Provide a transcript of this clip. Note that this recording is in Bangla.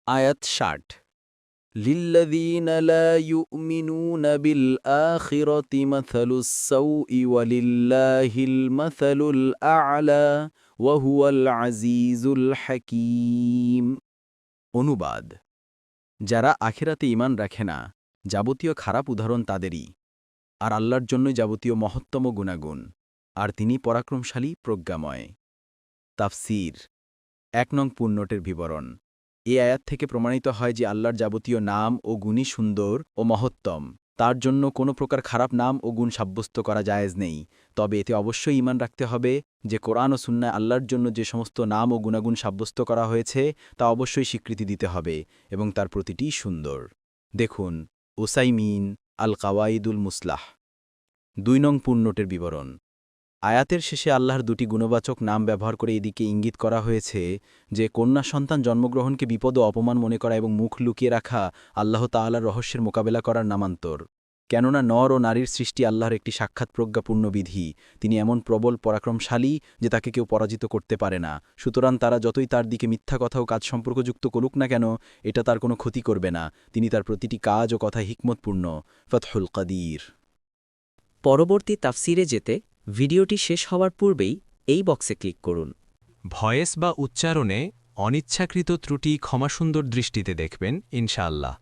আয়াত ৬০ লিল্লাযীনা লা ইউমিনুনা বিল আখিরাতি মাসালুস সাউই ওয়ালিল্লাহিল মাসালুল আ'লা ওয়া হুয়াল আজিজুল হাকীম। অনুবাদ: যারা আখিরাতে ঈমান রাখে না, যাবতীয় খারাপ উদাহরণ তাদেরই, আর আল্লাহর জন্যই যাবতীয় মহত্তম গুণাগুণ, আর তিনি পরাক্রমশালী, প্রজ্ঞাময়। তাফসীর ১ নং পুণ্যটের বিবরণ। এই আয়াত থেকে প্রমাণিত হয় যে আল্লাহর যাবতীয় নাম ও গুণই সুন্দর ও মহত্তম। তার জন্য কোনো প্রকার খারাপ নাম ও গুণ সাব্যস্ত করা জায়েজ নেই। তবে এতে অবশ্যই ঈমান রাখতে হবে যে কোরআন ও সুন্নায় আল্লাহর জন্য যে সমস্ত নাম ও গুণাগুণ সাব্যস্ত করা হয়েছে তা অবশ্যই স্বীকৃতি দিতে হবে এবং তার প্রতিটিই সুন্দর। দেখুন উসাইমিন আল কাওয়াইদুল মুসলাহ। ২ নং পুণ্যটের বিবরণ। আয়াতের শেষে আল্লাহর দুটি গুণবাচক নাম ব্যবহার করে এদিকে ইঙ্গিত করা হয়েছে যে কন্যা সন্তান জন্মগ্রহণকে বিপদ ও অপমান মনে করা এবং মুখ লুকিয়ে রাখা আল্লাহ তাআলার রহস্যের মোকাবেলা করার নামান্তর। কেননা নর ও নারীর সৃষ্টি আল্লাহর একটি সাক্ষাৎ প্রজ্ঞাপূর্ণ বিধি। তিনি এমন প্রবল পরাক্রমশালী যে তাকে কেউ পরাজিত করতে পারে না। সুতরাং তারা যতই তার দিকে মিথ্যা কথা ও কাজ সম্পর্কযুক্ত করুক না কেন, এটা তার কোনো ক্ষতি করবে না। তিনি তার প্রতিটি কাজ ও কথায় হিকমতপূর্ণ। ফাতহুল কাদির। পরবর্তী তাফসিরে যেতে ভিডিওটি শেষ হওয়ার পূর্বেই এই বক্সে ক্লিক করুন। ভয়েস বা উচ্চারণে অনিচ্ছাকৃত ত্রুটি ক্ষমাসুন্দর দৃষ্টিতে দেখবেন ইনশাআল্লাহ।